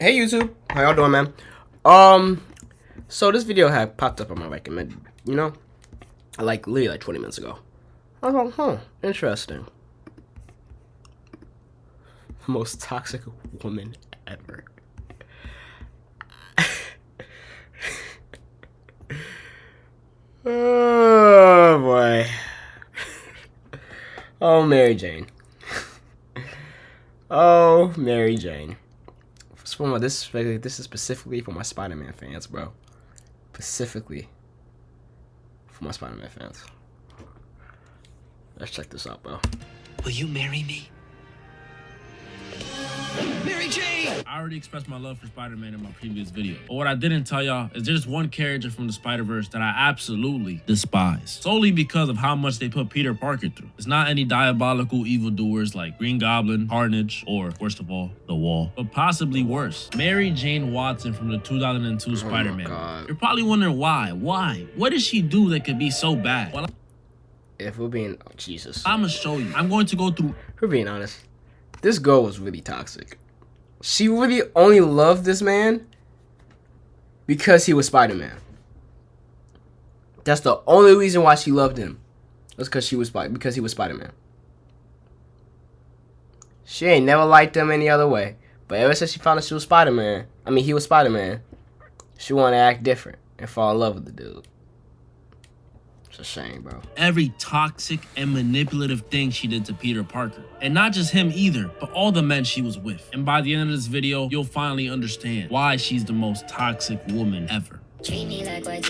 Hey YouTube, how y'all doing, man? So this video had popped up on my recommended, literally like 20 minutes ago. I was like, interesting. Most toxic woman ever. Oh boy. Oh, Mary Jane. Oh, Mary Jane. This is specifically for my Spider-Man fans, bro. Specifically for my Spider-Man fans. Let's check this out, bro. Will you marry me? Mary Jane! I already expressed my love for Spider-Man in my previous video. But what I didn't tell y'all is there's one character from the Spider-Verse that I absolutely despise. Solely because of how much they put Peter Parker through. It's not any diabolical evildoers like Green Goblin, Carnage, or, worst of all, The Wall. But possibly worse, Mary Jane Watson from the 2002 Spider-Man. You're probably wondering why? Why? What did she do that could be so bad? Well, if we're being... Oh, Jesus. I'm gonna show you. I'm going to go through... We're being honest. This girl was really toxic. She really only loved this man because he was Spider-Man. That's the only reason why she loved him. Was because he was Spider-Man. She ain't never liked him any other way. But ever since she found out he was Spider-Man, she wanted to act different and fall in love with the dude. It's a shame, bro. Every toxic and manipulative thing she did to Peter Parker. And not just him either, but all the men she was with. And by the end of this video, you'll finally understand why she's the most toxic woman ever. Treat me like what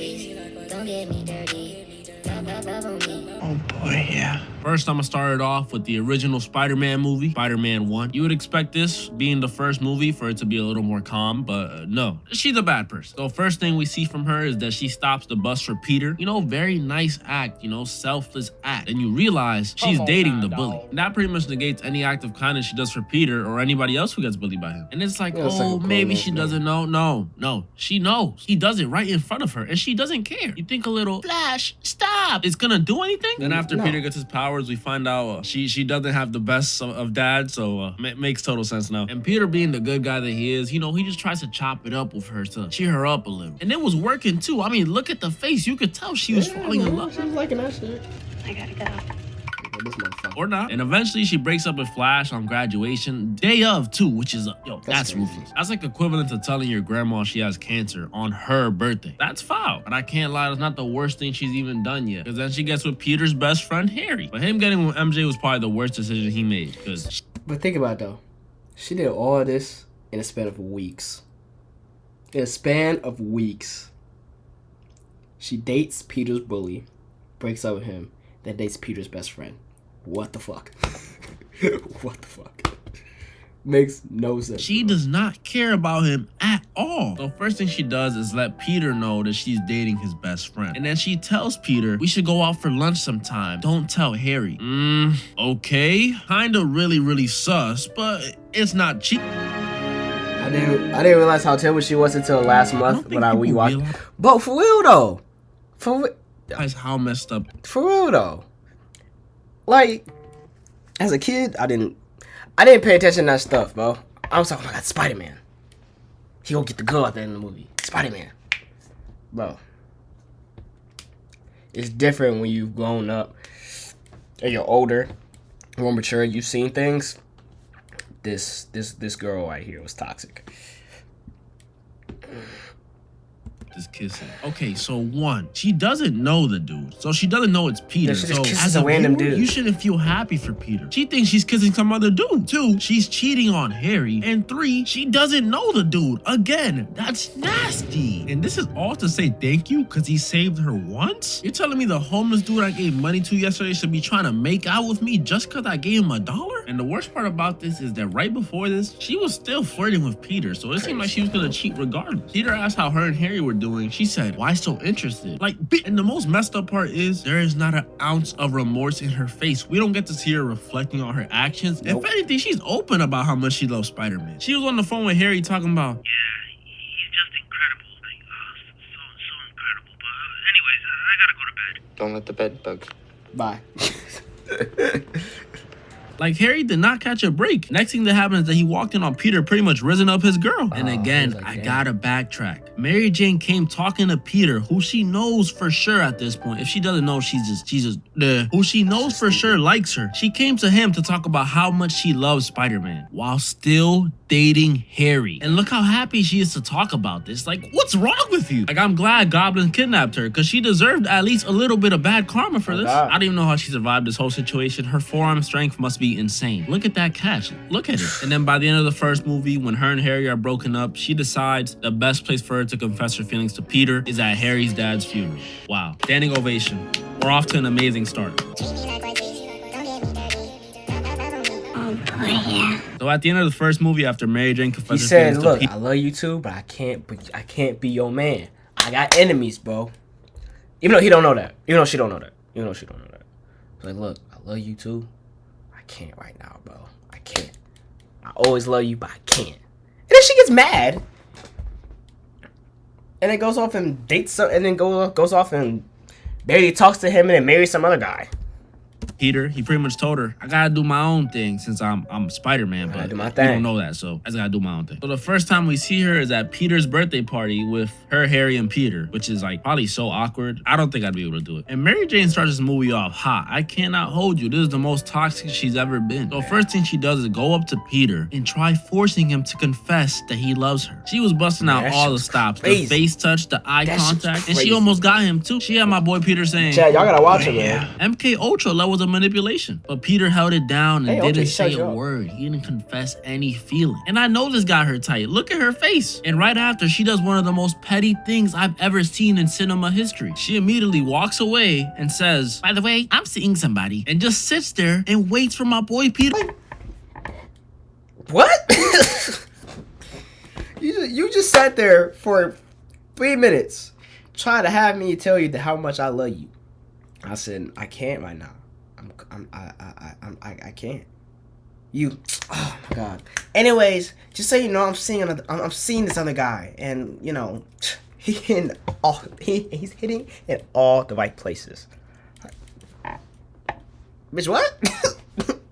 don't get me dirty. Oh boy, yeah. First, I'm gonna start it off with the original Spider-Man movie, Spider-Man 1. You would expect this, being the first movie, for it to be a little more calm, but no. She's a bad person. So first thing we see from her is that she stops the bus for Peter. Very nice act, selfless act. And you realize she's dating the bully. And that pretty much negates any act of kindness she does for Peter or anybody else who gets bullied by him. And it's like, maybe she doesn't know. No, she knows. He does it right in front of her, and she doesn't care. You think a little, Flash, stop. It's gonna do anything? Then after Peter gets his powers, we find out she doesn't have the best of dads, so makes total sense now. And Peter, being the good guy that he is, he just tries to chop it up with her to cheer her up a little. And it was working too. I mean, look at the face. You could tell she was falling in love. She was liking that shit. I gotta go. Or not. And eventually she breaks up with Flash on graduation day of too, which is that's ruthless. That's like equivalent to telling your grandma she has cancer on her birthday. That's foul. But I can't lie, it's not the worst thing she's even done yet. Because then she gets with Peter's best friend Harry. But him getting with MJ was probably the worst decision he made. But think about it though. She did all of this in a span of weeks. She dates Peter's bully, breaks up with him, then dates Peter's best friend. What the fuck? What the fuck? Makes no sense. She does not care about him at all. So first thing she does is let Peter know that she's dating his best friend. And then she tells Peter, we should go out for lunch sometime. Don't tell Harry. Okay. Kinda really sus, but it's not cheap. I didn't realize how terrible she was until last month when I rewatched. But for real though. Realize how messed up. For real though. Like, as a kid, I didn't pay attention to that stuff, bro. I was like, oh my god, Spider-Man. He gonna get the girl at the end of the movie. Spider-Man. Bro. It's different when you've grown up and you're older, more mature, you've seen things. This girl right here was toxic. This kissing. Okay, so one, she doesn't know the dude, so she doesn't know it's Peter. So as a random dude, you shouldn't feel happy for Peter. She thinks she's kissing some other dude. Two, she's cheating on Harry. And three, she doesn't know the dude. Again, that's nasty. And this is all to say thank you because he saved her once? You're telling me the homeless dude I gave money to yesterday should be trying to make out with me just because I gave him $1? And the worst part about this is that right before this, she was still flirting with Peter, so it seemed like she was gonna cheat regardless. Peter asked how her and Harry were doing. She said, why so interested? And the most messed up part is there is not an ounce of remorse in her face. We don't get to see her reflecting on her actions. Nope. If anything, she's open about how much she loves Spider-Man. She was on the phone with Harry talking about, he's just incredible. So incredible. But anyways, I gotta go to bed. Don't let the bed bugs. Bye. Like, Harry did not catch a break. Next thing that happened is that he walked in on Peter pretty much risen up his girl. And again, I gotta backtrack. Mary Jane came talking to Peter, who she knows for sure at this point. If she doesn't know, she's just who she knows for sure likes her. She came to him to talk about how much she loves Spider-Man while still dating Harry. And look how happy she is to talk about this. Like, what's wrong with you? Like, I'm glad Goblin kidnapped her because she deserved at least a little bit of bad karma for this. I don't even know how she survived this whole situation. Her forearm strength must be insane. Look at that catch. Look at it. And then by the end of the first movie, when her and Harry are broken up, she decides the best place for her to confess her feelings to Peter is at Harry's dad's funeral. Wow. Standing ovation. We're off to an amazing start. So at the end of the first movie, after Mary Jane confesses, he said, "Look, I love you too, but I can't be your man. I got enemies, bro." Even though he don't know that. Even though she don't know that. He's like, "Look, I love you too. I can't right now, bro. I can't. I always love you, but I can't." And then she gets mad, and then goes off and dates some, and then goes off and barely talks to him, and then marries some other guy. Peter, he pretty much told her, I gotta do my own thing since I'm Spider-Man, but do my you thing. don't know that, so I just gotta do my own thing. So the first time we see her is at Peter's birthday party with her, Harry, and Peter, which is like probably so awkward. I don't think I'd be able to do it. And Mary Jane starts this movie off hot. I cannot hold you. This is the most toxic she's ever been. So first thing she does is go up to Peter and try forcing him to confess that he loves her. She was busting out all the stops, the face touch, the eye contact, and she almost got him too. She had my boy Peter saying, Chad, y'all gotta watch it, man. MK Ultra levels of manipulation. But Peter held it down and didn't say a up. word. He didn't confess any feeling. And I know this got her tight. Look at her face. And right after, she does one of the most petty things I've ever seen in cinema history. She immediately walks away and says, by the way, I'm seeing somebody. And just sits there and waits for my boy Peter. What? you just sat there for 3 minutes trying to have me tell you how much I love you. I said, I can't right now. I can't. You, oh my god. Anyways, just so you know, I'm seeing this other guy, and you know, he's hitting in all the right places. Bitch, what?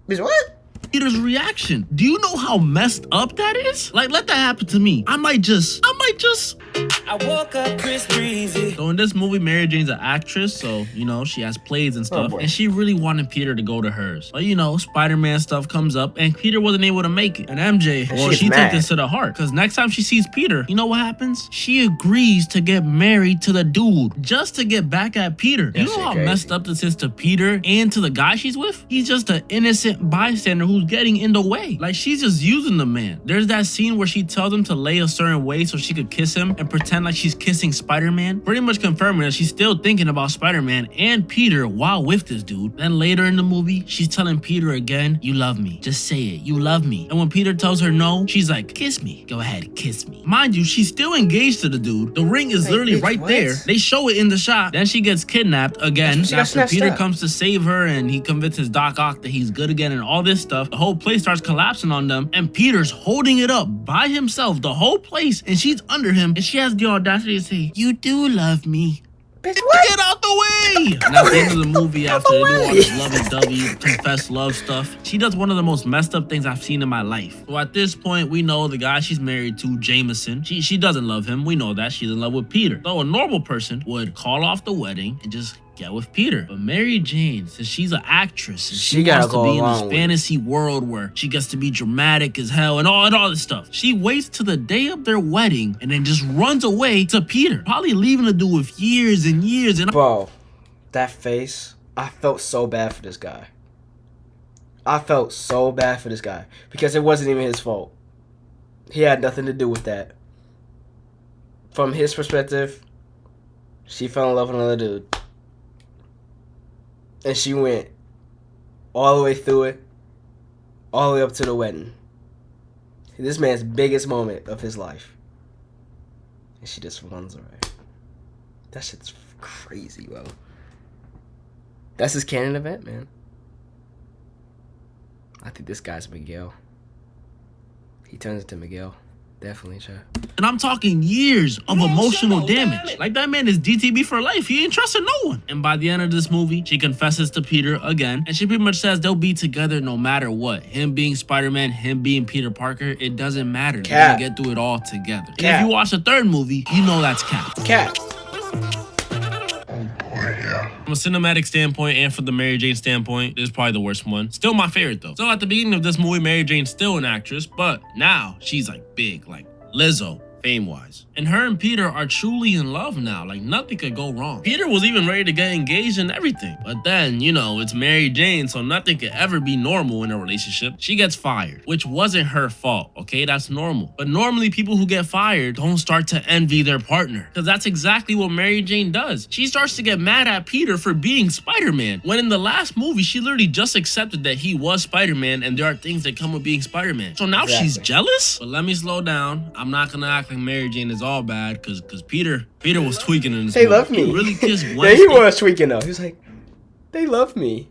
Bitch, what? Peter's reaction. Do you know how messed up that is? Like, let that happen to me. I might just. I woke up Chris Breezy. So in this movie, Mary Jane's an actress, so, you know, she has plays and stuff, and she really wanted Peter to go to hers. But, you know, Spider-Man stuff comes up, and Peter wasn't able to make it. And MJ, she took this to the heart, because next time she sees Peter, you know what happens? She agrees to get married to the dude, just to get back at Peter. You know how messed up this is to Peter and to the guy she's with? He's just an innocent bystander who's getting in the way. Like, she's just using the man. There's that scene where she tells him to lay a certain way so she could kiss him and pretend like she's kissing Spider-Man, pretty much confirming that she's still thinking about Spider-Man and Peter while with this dude. Then later in the movie, she's telling Peter again, you love me. Just say it. You love me. And when Peter tells her no, she's like, kiss me. Go ahead, kiss me. Mind you, she's still engaged to the dude. The ring is literally right there. They show it in the shot. Then she gets kidnapped again after Peter comes to save her and he convinces Doc Ock that he's good again and all this stuff. The whole place starts collapsing on them and Peter's holding it up by himself, the whole place, and she's under him and she has the audacity to say, you do love me. Bitch, what? Get out the way! And at the end of the movie, after they do all this lovey-dovey, confess love stuff, she does one of the most messed up things I've seen in my life. So at this point, we know the guy she's married to, Jameson, she doesn't love him. We know that. She's in love with Peter. So a normal person would call off the wedding and just get with Peter. But Mary Jane, since she's an actress and she wants to be in this fantasy world where she gets to be dramatic as hell and all this stuff, she waits till the day of their wedding and then just runs away to Peter, probably leaving the dude with years and years. And bro, that face, I felt so bad for this guy. I felt so bad for this guy because it wasn't even his fault. He had nothing to do with that. From his perspective, she fell in love with another dude. And she went all the way through it, all the way up to the wedding. This man's biggest moment of his life. And she just runs away. That shit's crazy, bro. That's his canon event, man. I think this guy's Miguel. He turns into Miguel. Definitely, Chad. And I'm talking years of emotional damage. Like, that man is DTB for life. He ain't trusting no one. And by the end of this movie, she confesses to Peter again. And she pretty much says they'll be together no matter what. Him being Spider-Man, him being Peter Parker, it doesn't matter. They're gonna get through it all together. And if you watch the third movie, you know that's Cap. Cap. From a cinematic standpoint and from the Mary Jane standpoint, this is probably the worst one. Still my favorite though. So at the beginning of this movie, Mary Jane's still an actress, but now she's like big, like Lizzo, fame-wise. And her and Peter are truly in love now. Like, nothing could go wrong. Peter was even ready to get engaged and everything. But then, you know, it's Mary Jane, so nothing could ever be normal in a relationship. She gets fired, which wasn't her fault, okay? That's normal. But normally people who get fired don't start to envy their partner, because that's exactly what Mary Jane does. She starts to get mad at Peter for being Spider-Man, when in the last movie, she literally just accepted that he was Spider-Man and there are things that come with being Spider-Man. So now she's jealous? But let me slow down. I'm not gonna act like Mary Jane is all bad, because Peter was tweaking in this movie. They love me. He really kissed Gwen. Yeah, he was tweaking though. He was like, they love me.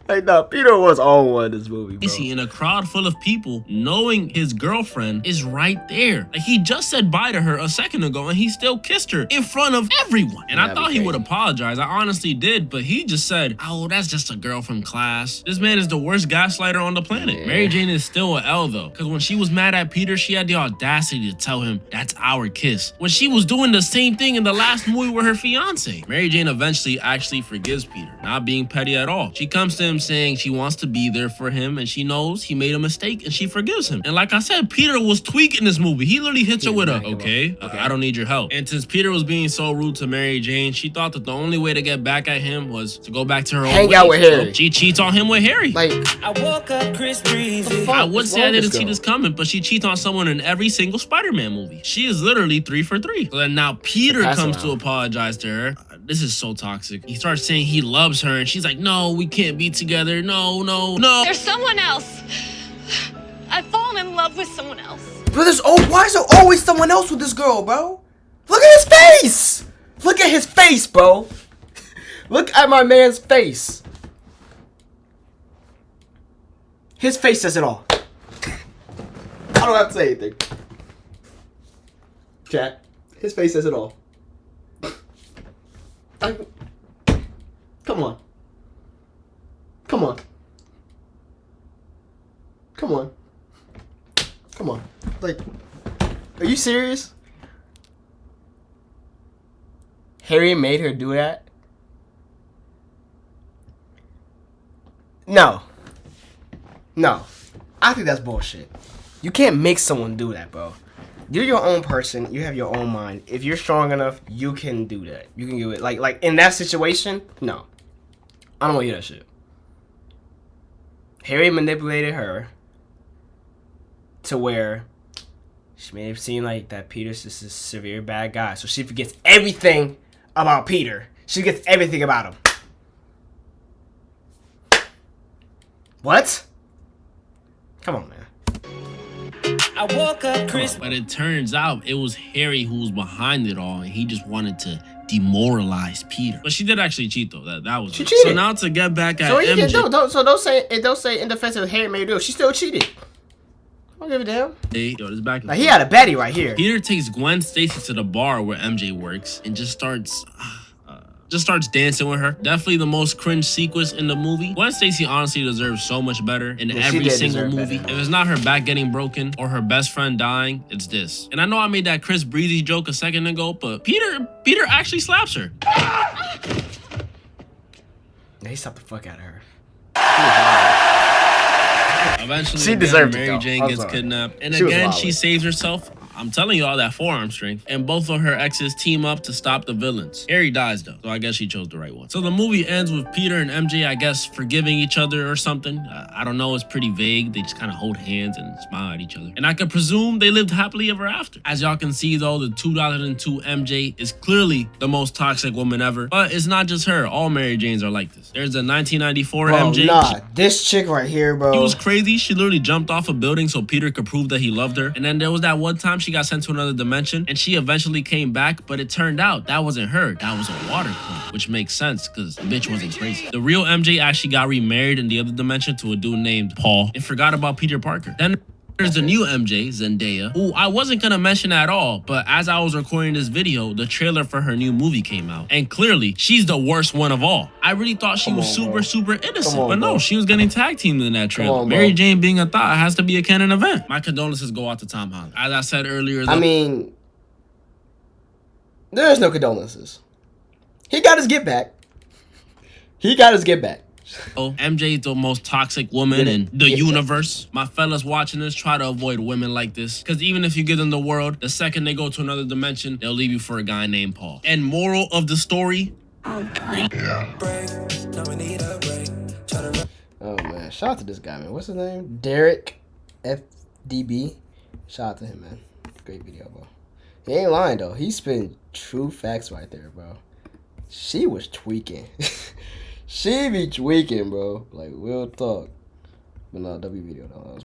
Like, no, Peter was on one in this movie, bro. In a crowd full of people, knowing his girlfriend is right there. Like, he just said bye to her a second ago and he still kissed her in front of everyone. And I thought he would apologize. I honestly did, but he just said, oh, that's just a girl from class. This man is the worst gaslighter on the planet. Yeah. Mary Jane is still an L though, because when she was mad at Peter, she had the audacity to tell him that's our kiss, when she was doing the same thing in the last movie with her fiance. Mary Jane eventually actually forgives Peter, not being petty at all. She comes to him saying she wants to be there for him and she knows he made a mistake and she forgives him. And like I said, Peter was tweaking this movie. He literally hits her with a, okay, I don't need your help. And since Peter was being so rude to Mary Jane, she thought that the only way to get back at him was to go back to her own hang out with Harry. So she cheats on him with Harry. Like, I woke up Chris Breezy. I would say I didn't see this coming, but she cheats on someone in every single Spider-Man movie. She is literally 3 for 3. So then now Peter comes to apologize to her. This is so toxic. He starts saying he loves her and she's like, no, we can't be together. No. There's someone else. I've fallen in love with someone else. But why is there always someone else with this girl, bro? Look at his face! Look at his face, bro. Look at my man's face. His face says it all. I don't have to say anything. Chat. His face says it all. Come on. Come on. Come on. Come on. Like, are you serious? Harry made her do that? No. I think that's bullshit. You can't make someone do that, bro. You're your own person. You have your own mind. If you're strong enough, you can do that. You can do it. Like in that situation, no. I don't want to hear that shit. Harry manipulated her to where she made it seem like that Peter's just a severe bad guy. So she forgets everything about Peter. She forgets everything about him. What? Come on, man. I woke up Chris. But it turns out it was Harry who was behind it all, and he just wanted to demoralize Peter. But she did actually cheat though. That was she cheated. So now to get back at MJ. Don't say in defense of Harry made it. She still cheated. I don't give a damn. Hey, yo, this back. Like, he had a baddie right here. Peter takes Gwen Stacy to the bar where MJ works and just starts dancing with her. Definitely the most cringe sequence in the movie. Gwen Stacy honestly deserves so much better in every single movie. If it's not her back getting broken or her best friend dying, it's this. And I know I made that Chris Breezy joke a second ago, but Peter actually slaps her. He slapped the fuck out of her. Eventually, she deserved Mary Jane gets kidnapped. And again, she saves herself. I'm telling you all that forearm strength. And both of her exes team up to stop the villains. Harry dies though, so I guess she chose the right one. So the movie ends with Peter and MJ, I guess, forgiving each other or something. I don't know, it's pretty vague. They just kind of hold hands and smile at each other. And I could presume they lived happily ever after. As y'all can see though, the 2002 MJ is clearly the most toxic woman ever. But it's not just her. All Mary Janes are like this. There's the 1994 MJ. Nah, this chick right here, bro. She was crazy. She literally jumped off a building so Peter could prove that he loved her. And then there was that one time she got sent to another dimension and she eventually came back, but it turned out that wasn't her. That was a water clone, which makes sense because the bitch wasn't crazy. The real MJ actually got remarried in the other dimension to a dude named Paul and forgot about Peter Parker. Then There's the new MJ, Zendaya, who I wasn't gonna mention at all, but as I was recording this video, the trailer for her new movie came out. And clearly, she's the worst one of all. I really thought she was super innocent, but no, she was getting tag teamed in that trailer. Mary Jane being a thought has to be a canon event. My condolences go out to Tom Holland. As I said earlier, I mean, there's no condolences. He got his get back. He got his get back. Oh, MJ is the most toxic woman in the universe. My fellas watching this, try to avoid women like this. Because even if you give them the world, the second they go to another dimension, they'll leave you for a guy named Paul. And moral of the story? Oh man, shout out to this guy, man. What's his name? Derek FDB. Shout out to him, man. Great video, bro. He ain't lying though. He spitting true facts right there, bro. She was tweaking. She be tweaking, bro. Like, real talk. But no, W video though.